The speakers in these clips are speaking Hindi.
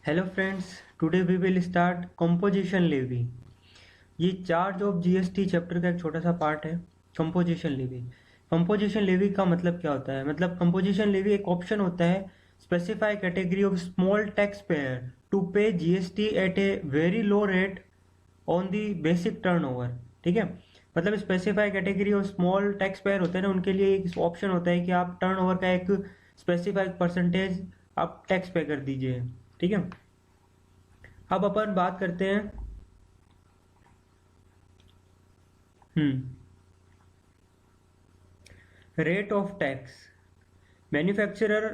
Hello friends, today we will start composition levy. ये चार्ज ऑफ जीएसटी चैप्टर का एक छोटा सा पार्ट है। Composition levy. कंपोजिशन लेवी का मतलब क्या होता है? मतलब कंपोजिशन लेवी एक ऑप्शन होता है specify category of small tax payer to pay GST at a very low rate on the basic turnover. ठीक है, मतलब specify category of small tax payer होते हैं ना, उनके लिए एक ऑप्शन होता है कि आप टर्नओवर का एक स्पेसिफाइड परसेंटेज आप टैक्स पे कर दीजिए। ठीक है, अब अपन बात करते हैं रेट ऑफ टैक्स। मैन्युफैक्चरर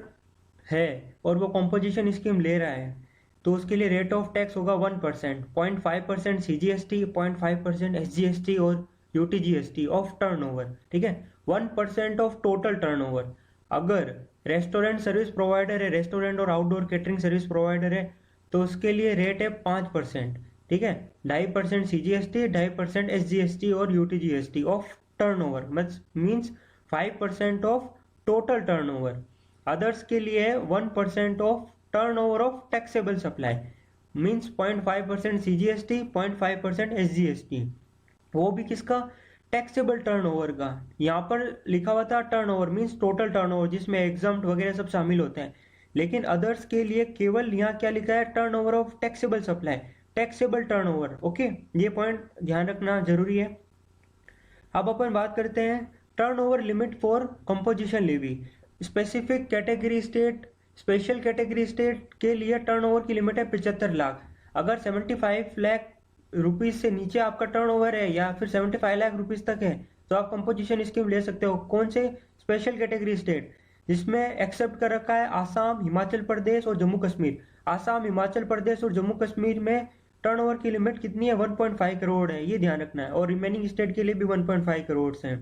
है और वो कॉम्पोजिशन स्कीम ले रहा है, तो उसके लिए रेट ऑफ टैक्स होगा 1%, 0.5% CGST, 0.5% SGST और UTGST ऑफ टर्नओवर। ठीक है, 1% ऑफ टोटल टर्नओवर। अगर रेस्टोरेंट सर्विस प्रोवाइडर है, रेस्टोरेंट और आउटडोर केटरिंग सर्विस प्रोवाइडर है, तो उसके लिए रेट है 5%। ठीक है, 2.5% CGST, 2.5% SGST और UTGST of turnover, means 5% of total turnover. Others के लिए 1% of turnover of taxable supply, means 0.5% CGST, 0.5% SGST। वो भी किसका? टैक्सेबल टर्नओवर का। यहाँ पर लिखा हुआ था टर्नओवर मीन्स टोटल टर्नओवर, जिसमें एग्जाम्प्ट वगैरह सब शामिल होते हैं। लेकिन अदर्स के लिए केवल यहाँ क्या लिखा है? Turnover of taxable supply, taxable turnover. Okay, ये पॉइंट ध्यान रखना जरूरी है। अब अपन बात करते हैं turnover limit for composition levy. Specific category state, special category state के लिए टर्नओवर की लिमिट है 75 लाख। अगर 75 लाख रुपीज से नीचे आपका टर्नओवर है या फिर 75 लाख रुपीज तक है, तो आप कंपोजिशन स्कीम ले सकते हो। कौन से? स्पेशल कैटेगरी स्टेट, जिसमें एक्सेप्ट कर रखा है आसाम, हिमाचल प्रदेश और जम्मू कश्मीर। आसाम, हिमाचल प्रदेश और जम्मू कश्मीर में टर्नओवर की लिमिट कितनी है? 1.5 करोड़ है, ये ध्यान रखना है। और रिमेनिंग स्टेट के लिए भी 1.5 करोड़ है।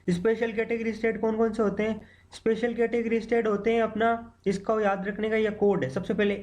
स्पेशल कैटेगरी स्टेट कौन कौन से होते हैं? स्पेशल कैटेगरी स्टेट होते हैं अपना, इसका याद रखने का यह कोड है। सबसे पहले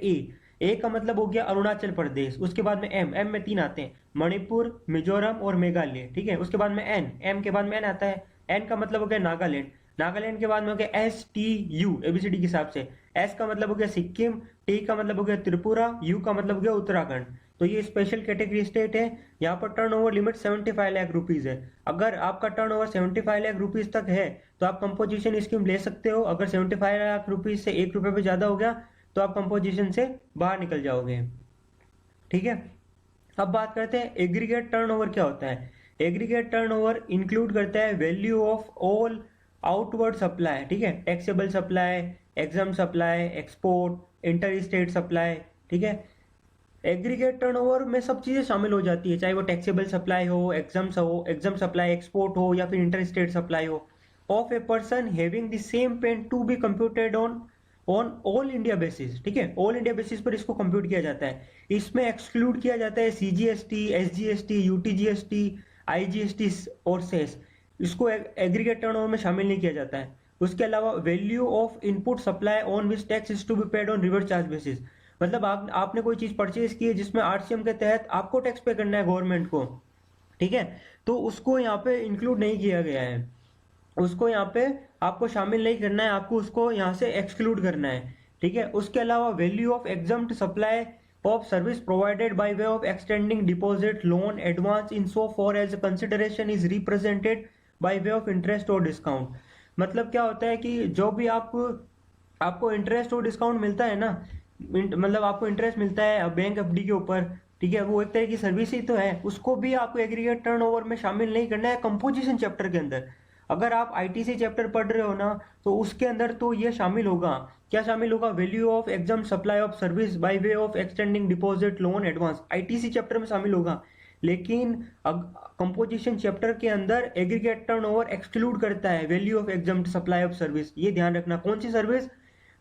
ए का मतलब हो गया अरुणाचल प्रदेश, उसके बाद में एम में 3 आते हैं, मणिपुर, मिजोरम और मेघालय। ठीक है, उसके बाद में एम के बाद में एन आता है। एन का मतलब हो गया नागालैंड। नागालैंड के बाद में हो गया STU, ABCD के हिसाब से। एस का मतलब हो गया सिक्किम, टी का मतलब हो गया त्रिपुरा, यू का मतलब हो गया उत्तराखंड। तो ये स्पेशल कैटेगरी स्टेट है। यहाँ पर टर्नओवर लिमिट 75 लाख रुपीज है। अगर आपका टर्नओवर 75 लाख रुपीज तक है, तो आप कंपोजिशन स्कीम ले सकते हो। अगर 75 लाख रुपीज से 1 रुपए पे ज्यादा हो गया, तो आप कंपोजिशन से बाहर निकल जाओगे। ठीक है, अब बात करते हैं एग्रीगेट टर्नओवर क्या होता है। एग्रीगेट टर्नओवर इंक्लूड करता है value of all outward supply. ठीक है, taxable supply, exam supply, export, inter state supply. ठीक है, एग्रीगेट टर्नओवर में सब चीजें शामिल हो जाती है, चाहे वो टैक्सेबल सप्लाई हो, एग्जाम सप्लाई, एक्सपोर्ट हो या फिर इंटर स्टेट सप्लाई हो, of a person having the same PAN to be computed on on all India basis. ठीक है, ऑल इंडिया बेसिस पर इसको कंप्यूट किया जाता है। इसमें एक्सक्लूड किया जाता है CGST, SGST, UTGST, IGST और सेस। इसको एग्रीगेट टर्नओवर में शामिल नहीं किया जाता है। उसके अलावा value of input supply on which tax is to be paid on reverse charge basis. मतलब आपने कोई चीज परचेज की है जिसमें RCM के तहत आपको टैक्स पे करना है गवर्नमेंट को। ठीक है, तो उसको यहाँ पे इंक्लूड नहीं किया गया है। उसको यहाँ पे आपको शामिल नहीं करना है, आपको उसको यहाँ से एक्सक्लूड करना है। ठीक है, उसके अलावा value of exempt supply of service provided by way of extending deposit, loan, advance in so far as consideration is represented by way of interest और डिस्काउंट। मतलब क्या होता है कि जो भी आपको इंटरेस्ट और डिस्काउंट मिलता है ना, मतलब आपको इंटरेस्ट मिलता है बैंक FD के ऊपर। ठीक है, वो एक तरह की सर्विस ही तो है, उसको भी आपको एग्रीगेट टर्नओवर में शामिल नहीं करना है कंपोजिशन चैप्टर के अंदर। अगर आप ITC चैप्टर पढ़ रहे हो ना, तो उसके अंदर तो ये शामिल होगा। क्या शामिल होगा? Value of exempt supply of service by way of extending deposit, loan, advance, ITC chapter में शामिल होगा। लेकिन कंपोजिशन चैप्टर के अंदर एग्रीगेट टर्नओवर एक्सक्लूड करता है value of exempt supply of service. ये ध्यान रखना। कौन सी सर्विस?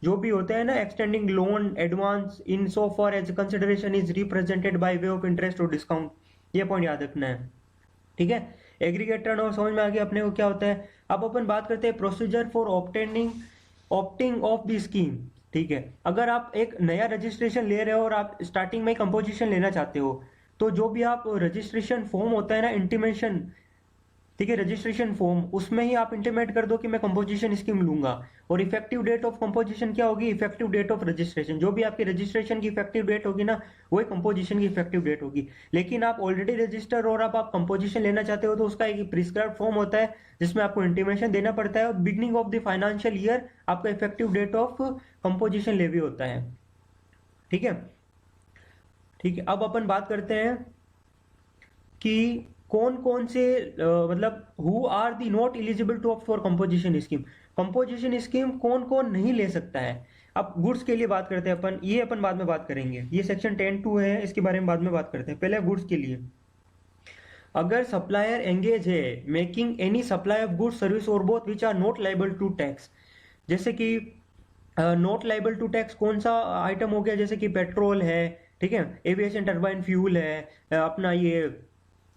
जो भी होते हैं ना, extending loan, advance in so far as consideration is represented by way of interest और डिस्काउंट। ये पॉइंट याद रखना है। ठीक है, एग्रीगेट टर्नओवर समझ में आ गया अपने को क्या होता है। अब अपन बात करते हैं procedure for opting of the scheme. ठीक है, अगर आप एक नया रजिस्ट्रेशन ले रहे हो और आप स्टार्टिंग में कंपोजिशन लेना चाहते हो, तो जो भी आप रजिस्ट्रेशन फॉर्म होता है ना, इंटीमेशन ठीक है, रजिस्ट्रेशन फॉर्म, उसमें ही आप इंटीमेट कर दो कि मैं कंपोजिशन स्कीम लूंगा। और इफेक्टिव डेट ऑफ कंपोजिशन क्या होगी? Effective date of registration. जो भी आपकी रजिस्ट्रेशन की इफेक्टिव डेट होगी ना, वही कंपोजिशन की इफेक्टिव डेट होगी। लेकिन आप ऑलरेडी रजिस्टर और आप कंपोजिशन लेना चाहते हो तो उसका एक प्रिस्क्राइब फॉर्म होता है जिसमें आपको इंटीमेशन देना पड़ता है, और beginning of the financial year आपका effective date of composition levy होता है। ठीक है, ठीक है। अब अपन बात करते हैं कि कौन कौन से मतलब who are they not eligible to opt for composition scheme. Composition scheme कौन कौन नहीं ले सकता है। अब गुड्स के लिए बात करते हैं अपन, ये अपन बाद में बात करेंगे, ये सेक्शन 10(2) है, इसके बारे में बाद में बात करते हैं। पहले गुड्स के लिए, अगर सप्लायर एंगेज है making any supply of goods service और both which are not liable to tax. जैसे कि नॉट लाइबल टू टैक्स कौन सा आइटम हो गया? जैसे कि पेट्रोल है, ठीक है, एविएशन टर्बाइन फ्यूल है, अपना ये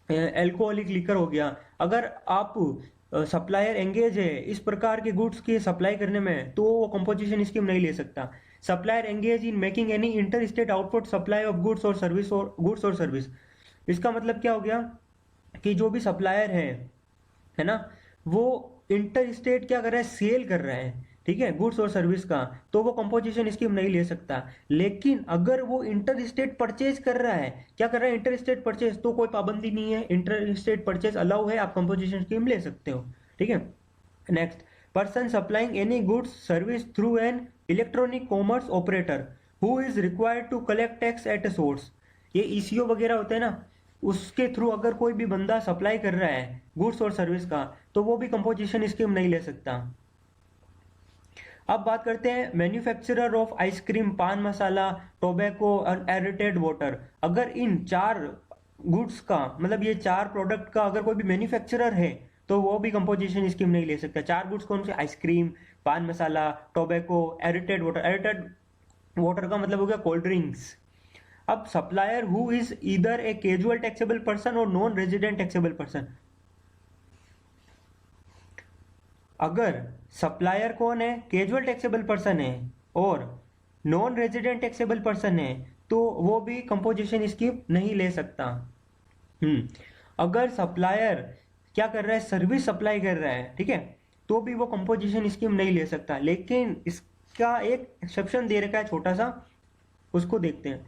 एल्कोहलिक लिकर हो गया। अगर आप सप्लायर एंगेज है इस प्रकार के गुड्स की सप्लाई करने में, तो वो कंपोजिशन स्कीम नहीं ले सकता। Supplier engage in making any inter state output supply of goods और सर्विस। इसका मतलब क्या हो गया कि जो भी सप्लायर है ना, वो इंटर स्टेट क्या कर रहा है? सेल कर रहा है, ठीक है, गुड्स और सर्विस का, तो वो कंपोजिशन स्कीम नहीं ले सकता। लेकिन अगर वो इंटर स्टेट परचेज कर रहा है, क्या कर रहा है? इंटर स्टेट परचेज, तो कोई पाबंदी नहीं है, इंटर स्टेट परचेज अलाउ है, आप कंपोजिशन स्कीम ले सकते हो। ठीक है, next, person supplying any goods service through an electronic commerce operator who is required to collect tax at a source. ये ईसीओ वगैरह होते हैं ना, उसके थ्रू अगर कोई भी बंदा सप्लाई कर रहा है गुड्स और सर्विस का, तो वो भी कंपोजिशन स्कीम नहीं ले सकता। अब बात करते हैं manufacturer of ice cream, paan masala, tobacco और एरेटेड वाटर। अगर इन 4 गुड्स का, मतलब ये 4 प्रोडक्ट का अगर कोई भी मैन्युफैक्चरर है, तो वो भी कंपोजिशन स्कीम नहीं ले सकता। 4 गुड्स कौन से? Ice cream, paan masala, tobacco, aerated water. Aerated water का मतलब हो गया कोल्ड ड्रिंक्स। अब supplier who is either a casual taxable person और नॉन रेजिडेंट टैक्सेबल पर्सन। अगर सप्लायर कौन है? कैजुअल टैक्सेबल पर्सन है और नॉन रेजिडेंट टैक्सेबल पर्सन है, तो वो भी कंपोजिशन स्कीम नहीं ले सकता। अगर सप्लायर क्या कर रहा है? सर्विस सप्लाई कर रहा है, ठीक है, तो भी वो कंपोजिशन स्कीम नहीं ले सकता। लेकिन इसका एक एक्सेप्शन दे रखा है छोटा सा, उसको देखते हैं।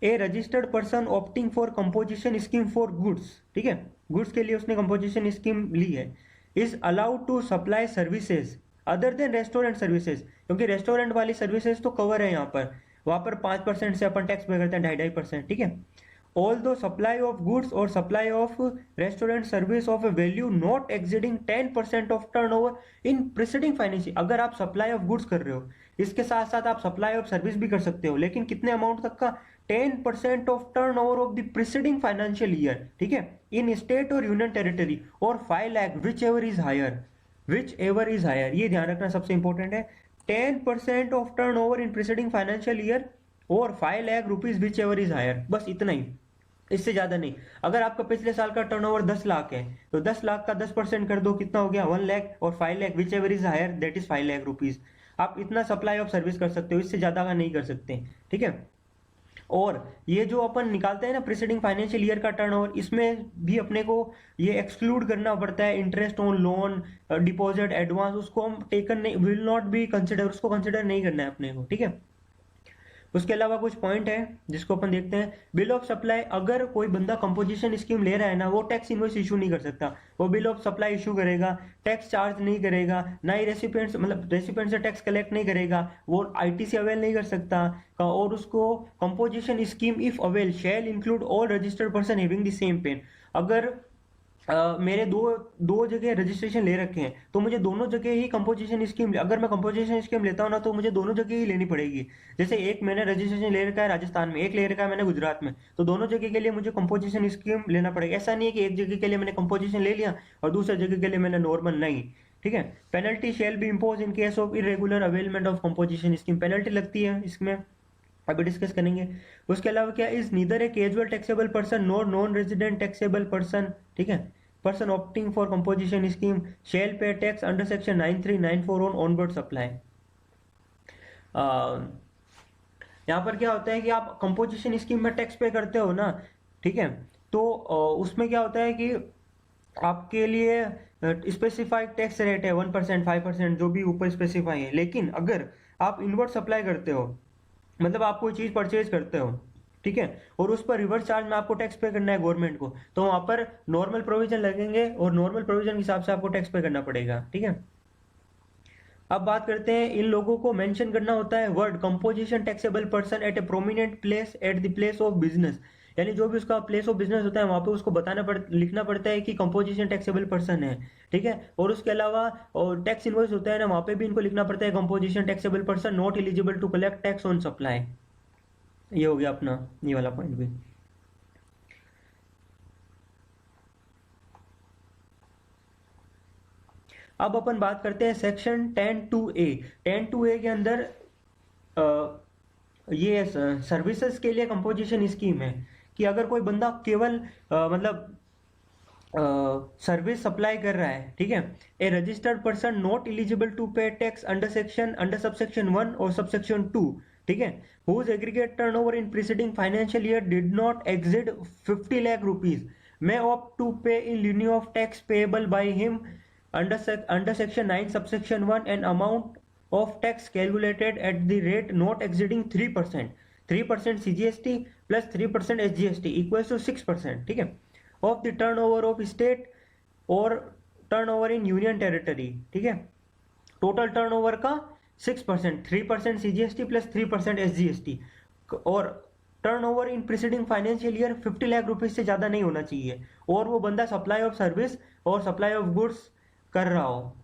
A registered person opting for composition scheme for goods, ठीक है, गुड्स के लिए उसने कंपोजिशन स्कीम ली है, is allowed to supply services other than restaurant services. क्योंकि रेस्टोरेंट वाली सर्विसेज तो कवर है यहाँ पर, वहां पर 5% से अपन टैक्स पे करते हैं, 2.5%, ठीक है। ऑल दो सप्लाई ऑफ गुड्स और supply of restaurant service of A value not exceeding 10% of turnover in preceding financial. अगर आप सप्लाई ऑफ गुड्स कर रहे हो, इसके साथ साथ आप सप्लाई ऑफ सर्विस भी कर सकते हो, लेकिन कितने अमाउंट तक का? 10% of turnover of the preceding financial year, ठीक है, इन स्टेट और यूनियन टेरिटरी, और 5 lakh whichever is higher, ये ध्यान रखना सबसे इंपॉर्टेंट है। 10% of turnover in preceding financial year और 5 lakh rupees whichever is higher, बस इतना ही, इससे ज्यादा नहीं। अगर आपका पिछले साल का टर्नओवर 10 लाख है, तो 10 लाख का 10% कर दो, कितना हो गया? 1 लाख, और 5 lakh whichever is higher that is 5 lakh rupees. आप इतना सप्लाई ऑफ सर्विस कर सकते हो, इससे ज्यादा का नहीं कर सकते, ठीक है। और ये जो अपन निकालते हैं ना प्रीसीडिंग फाइनेंशियल ईयर का टर्नओवर, इसमें भी अपने को ये एक्सक्लूड करना पड़ता है interest on loan, deposit, advance, उसको हम टेकन नहीं, विल नॉट बी कंसिडर, उसको कंसिडर नहीं करना है अपने को, ठीक है। उसके अलावा कुछ पॉइंट है जिसको अपन देखते हैं। बिल ऑफ सप्लाई, अगर कोई बंदा कंपोजिशन स्कीम ले रहा है ना, वो टैक्स इनवॉइस इशू नहीं कर सकता, वो बिल ऑफ सप्लाई इशू करेगा, टैक्स चार्ज नहीं करेगा, ना ही रेसिपिएंट, मतलब रेसिपिएंट से टैक्स कलेक्ट नहीं करेगा, वो आईटीसी अवेल नहीं कर सकता। और उसको composition scheme if avail shall include all registered person having the same PAN. अगर मेरे दो जगह रजिस्ट्रेशन ले रखे हैं, तो मुझे दोनों जगह ही कंपोजिशन स्कीम, अगर मैं कंपोजिशन स्कीम लेता हूँ ना, तो मुझे दोनों जगह ही लेनी पड़ेगी। जैसे एक मैंने रजिस्ट्रेशन ले रखा है राजस्थान में, एक ले रखा है मैंने गुजरात में, तो दोनों जगह के लिए मुझे कंपोजिशन स्कीम लेना पड़ेगा। ऐसा नहीं है कि एक जगह के लिए मैंने कंपोजिशन ले लिया और दूसरी जगह के लिए मैंने नॉर्मल, नहीं, ठीक है। Penalty shall be impose in case of irregular availment of composition scheme, penalty लगती है इसमें, अभी डिस्कस करेंगे। उसके अलावा क्या, is neither A casual taxable person nor non resident taxable person, ठीक है, person opting for composition scheme shall pay tax under section 9394 on onward supply। यहाँ पर क्या होता है कि आप कंपोजिशन स्कीम में टैक्स पे करते हो ना, ठीक है, तो उसमें क्या होता है कि आपके लिए स्पेसिफाइड टैक्स रेट है 1%, 5%, जो भी ऊपर स्पेसिफाई है। लेकिन अगर आप इनवर्ट सप्लाई करते हो, मतलब आप कोई चीज परचेज करते हो, ठीक है, और उस पर रिवर्स चार्ज में आपको टैक्स पे करना है गवर्नमेंट को, तो वहां पर नॉर्मल प्रोविजन लगेंगे और नॉर्मल प्रोविजन के हिसाब से आपको टैक्स पे करना पड़ेगा, ठीक है। अब बात करते हैं, इन लोगों को मेंशन करना होता है word composition taxable person at A prominent place at the place of business, यानी जो भी उसका प्लेस ऑफ बिजनेस होता है वहां पे उसको लिखना पड़ता है कि कंपोजिशन टैक्सेबल पर्सन है, ठीक है। और उसके अलावा और टैक्स इनवॉइस होता है ना, वहां पे भी इनको लिखना पड़ता है composition taxable person not eligible to collect tax on supply. ये हो गया अपना ये वाला पॉइंट भी। अब अपन बात करते हैं सेक्शन 10(2)(a). 10(2)(a) के अंदर ये सर्विसेज के लिए कंपोजिशन स्कीम है कि अगर कोई बंदा केवल मतलब सर्विस सप्लाई कर रहा है, ठीक है, a registered person not eligible to pay tax under subsection 1 और सबसेक्शन 2, ठीक है, whose aggregate turnover in preceding financial year did not exceed 50 lakh rupees may opt to pay in lieu of tax payable by him under section 9 subsection 1 an amount of tax calculated at the rate not exceeding 3%, 3% CGST plus 3% SGST equals to 6%, ठीक है, of the turnover of state और टर्नओवर इन यूनियन टेरिटरी, ठीक है। टोटल टर्नओवर का 6%, 3% सीजीएसटी प्लस 3% एसजीएसटी, और turnover in preceding financial year 50 lakh rupees से ज्यादा नहीं होना चाहिए, और वो बंदा सप्लाई ऑफ सर्विस और सप्लाई ऑफ गुड्स कर रहा हो।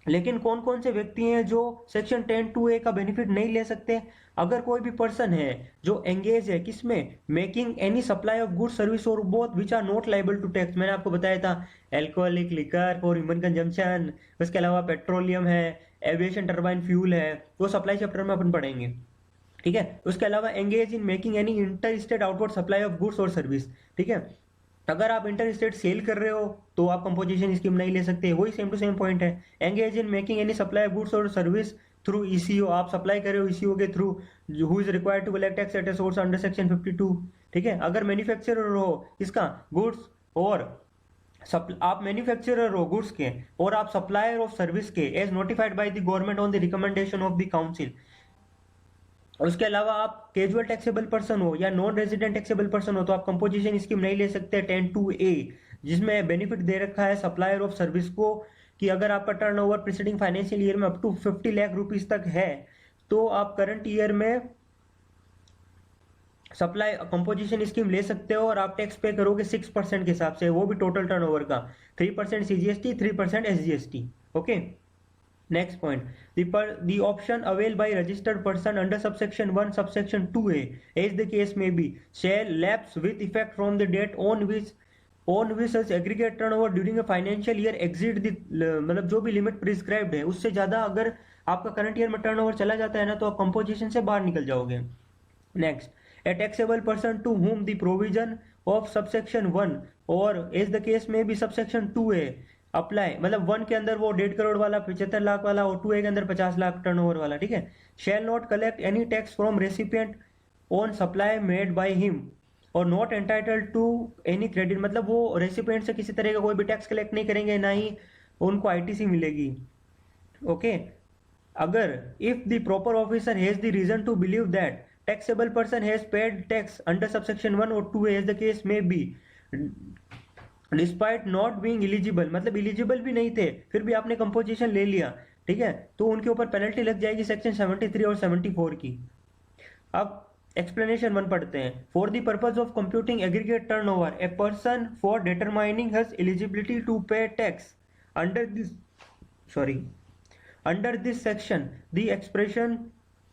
लेकिन कौन कौन से व्यक्ति हैं जो सेक्शन 10(2)(a) का बेनिफिट नहीं ले सकते? अगर कोई भी पर्सन है जो एंगेज है किसमें, making any supply of good service और both which are not liable to tax. मैंने आपको बताया था alcoholic liquor for human consumption, उसके अलावा पेट्रोलियम है, एविएशन टर्बाइन फ्यूल है, वो सप्लाई चैप्टर में अपन पढ़ेंगे, ठीक है। उसके अलावा engage in making any inter state outward supply of goods और सर्विस, ठीक है। अगर आप इंटर स्टेट सेल कर रहे हो तो आप कंपोजिशन स्कीम नहीं ले सकते, वही सेम टू सेम पॉइंट है। Engage in making any supply goods और सर्विस थ्रू ईसीओ, आप सप्लाई कर रहे हो ईसीओ के through, who is required to collect tax at a source under section 52, ठीक है। अगर मैन्युफैक्चरर हो इसका गुड्स और आप मैन्युफैक्चरर हो गुड्स के और आप सप्लायर ऑफ सर्विस के as notified by the government on the recommendation of the council. उसके अलावा आप कैजुअल टैक्सेबल पर्सन हो या नॉन रेजिडेंट टैक्सेबल पर्सन हो तो आप कंपोजिशन स्कीम नहीं ले सकते 10(2)(a), जिसमें बेनिफिट दे रखा है सप्लायर ऑफ सर्विस को कि अगर आपका टर्नओवर प्रीसीडिंग फाइनेंशियल ईयर में अप टू 50 लाख रुपीस तक है तो आप करंट ईयर में सप्लाई कंपोजिशन स्कीम ले सकते हो और आप टैक्स पे करोगे 6% के हिसाब से, वो भी टोटल टर्नओवर का, 3% CGST, 3% SGST, okay. Next point, the option availed by registered person under subsection 1 subsection 2(a), as the case may be, shall lapse with effect from the date on which such aggregate turnover during a financial year exceed the मतलब जो भी लिमिट प्रिस्क्राइब्ड है उससे ज्यादा अगर आपका करंट ईयर में टर्नओवर चला जाता है ना तो आप कंपोजिशन से बाहर निकल जाओगे। Next, a taxable person to whom the provision of subsection 1 or as the case may be subsection 2(a) apply, मतलब 1 के अंदर वो 1.5 करोड़ वाला, 75 लाख वाला, और 2(a) के अंदर 50 लाख टर्नओवर वाला, ठीक है, shall not collect any tax from recipient on supply made by him और not entitled to any credit, मतलब वो रेसिपिएंट से किसी तरह का कोई भी टैक्स कलेक्ट नहीं करेंगे, ना ही उनको आईटीसी मिलेगी, ओके। अगर if the proper officer has the reason to believe that taxable person has paid tax under subsection 1 or 2(a) as the case may be despite not being eligible, मतलब एलिजिबल भी नहीं थे फिर भी आपने कंपोजिशन ले लिया, ठीक है, तो उनके ऊपर पेनल्टी लग जाएगी सेक्शन 73 और 74 की। अब एक्सप्लेनेशन 1 पढ़ते हैं। For the purpose of computing aggregate turnover a person for determining his eligibility to pay tax under this section the expression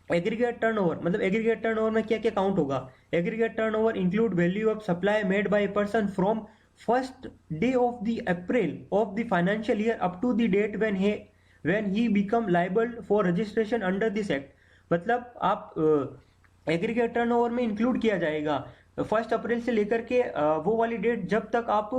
aggregate turnover, मतलब एग्रीगेट टर्नओवर में क्या क्या काउंट होगा। Aggregate turnover include value of supply made by a person from first day of the April of the financial year up to the date when he become liable for registration under this act, मतलब आप एग्रीगेट टर्नओवर में इंक्लूड किया जाएगा 1 अप्रैल से लेकर के वो वाली डेट जब तक आप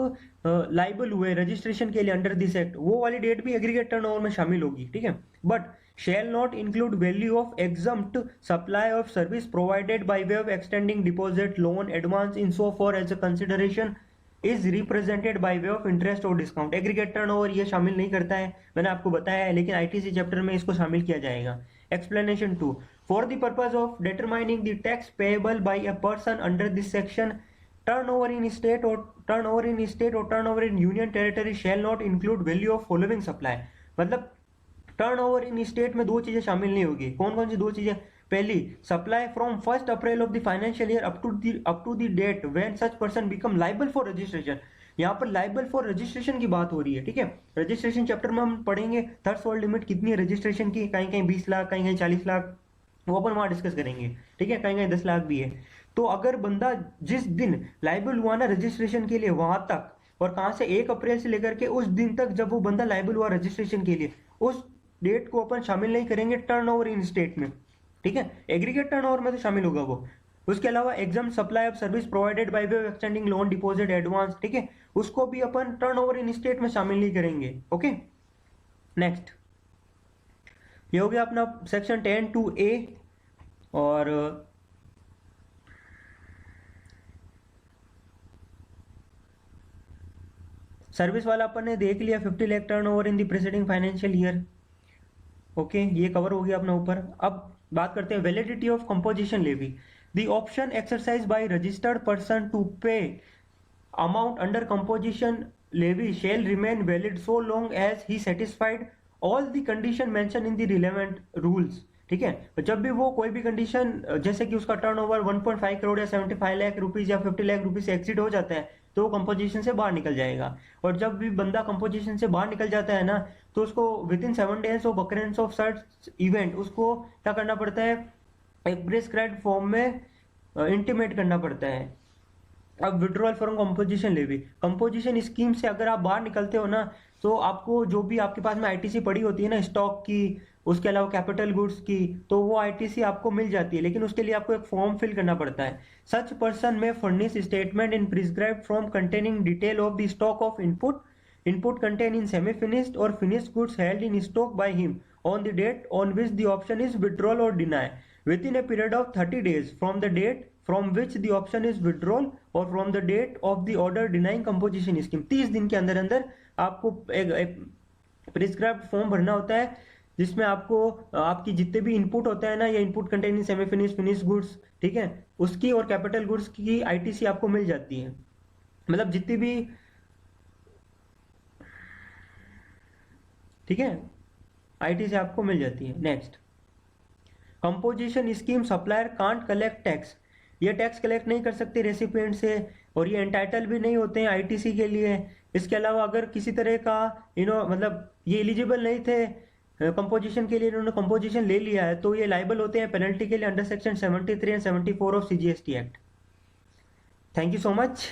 लाइबल हुए रजिस्ट्रेशन के लिए अंडर दिस एक्ट, वो वाली डेट भी एग्रीगेट टर्नओवर में शामिल होगी, ठीक है। But shall not include value of exempt supply of service provided by way of extending deposit, loan, advance in so far as a consideration is represented by way of interest और डिस्काउंट। एग्रीगेट टर्नओवर ये शामिल नहीं करता है, मैंने आपको बताया है, लेकिन आईटीसी चैप्टर में इसको शामिल किया जाएगा। Explanation 2, for the purpose of determining the tax payable by a person under this section, turnover in state और turnover in union territory shall not include value of following supply. मतलब टर्नओवर इन स्टेट में दो चीजें शामिल नहीं होगी। कौन कौन सी दो चीजें? पहली, supply from 1 April of the financial year up to the date when such person become liable for registration. यहाँ पर लायबल फॉर रजिस्ट्रेशन की बात हो रही है, ठीक है। रजिस्ट्रेशन चैप्टर में हम पढ़ेंगे थ्रेशोल्ड लिमिट कितनी है रजिस्ट्रेशन की, कहीं कहीं 20 लाख, कहीं कहीं 40 लाख, वो अपन वहां डिस्कस करेंगे, ठीक है। कहीं कहीं 10 लाख भी है। तो अगर बंदा जिस दिन लायबल हुआ ना रजिस्ट्रेशन के लिए वहां तक, और कहां से 1 अप्रैल से लेकर के उस दिन तक जब वो बंदा लायबल हुआ रजिस्ट्रेशन के लिए, उस डेट को अपन शामिल नहीं करेंगे टर्नओवर इन स्टेट में, ठीक है। एग्रीगेट टर्नओवर में तो शामिल होगा वो। उसके अलावा exempt supply of service provided by way of extending loan deposit advance, ठीक है, उसको भी अपन टर्नओवर इन स्टेट में शामिल नहीं करेंगे। ओके, नेक्स्ट ये हो गया अपना सेक्शन 10(2)(a). और सर्विस वाला अपन ने देख लिया, 50 lakh turnover in the preceding financial year. Okay, ये कवर हो गया अपना ऊपर। अब बात करते हैं validity of composition levy. The option exercise by registered person to pay amount under composition levy shall remain valid so long as he satisfied all the condition mention in the relevant rules, ठीक है। तो जब भी वो कोई भी कंडीशन, जैसे कि उसका टर्नओवर 1.5 करोड़ या 75 लाख रुपीज या 50 लाख रुपीज से एक्सीड हो जाता है, तो वो कंपोजिशन से बाहर निकल जाएगा। और जब भी बंदा कंपोजिशन से बाहर निकल जाता है ना, तो उसको with in 7 days of occurrence of such event उसको क्या करना पड़ता है, एक प्रिस्क्राइब्ड फॉर्म में इंटीमेट करना पड़ता है। अब withdrawal from composition levy, composition scheme से अगर आप बाहर निकलते हो ना, तो आपको जो भी आपके पास में आईटीसी पड़ी होती है ना स्टॉक की, उसके अलावा कैपिटल गुड्स की, तो वो आईटीसी आपको मिल जाती है, लेकिन उसके लिए आपको एक फॉर्म फिल करना पड़ता है। Such person may furnish statement in prescribed form containing detail of the stock of input contain in semi finished और finished goods held in stock by him on the date on which the option is withdrawal और deny within a period of 30 days from the date from which the option is withdrawal और from the date of the order denying composition scheme. 30 दिन के अंदर अंदर आपको एक प्रिस्क्राइब्ड फॉर्म भरना होता है, जिसमें आपको आपकी जितने भी इनपुट होता है ना, या input containing semi finish goods, ठीक है, उसकी और कैपिटल गुड्स की आईटीसी आपको मिल जाती है। मतलब जितनी भी, ठीक है, आईटीसी आपको मिल जाती है। Next, composition scheme supplier can't collect tax, ये टैक्स कलेक्ट नहीं कर सकते रेसिपिएंट से, और ये एंटाइटल भी नहीं होते हैं आईटीसी के लिए। इसके अलावा अगर किसी तरह का मतलब ये एलिजिबल नहीं थे कंपोजिशन के लिए, इन्होंने कंपोजिशन ले लिया है, तो ये लाइबल होते हैं पेनल्टी के लिए under section 73 and 74 of CGST act. Thank you so much.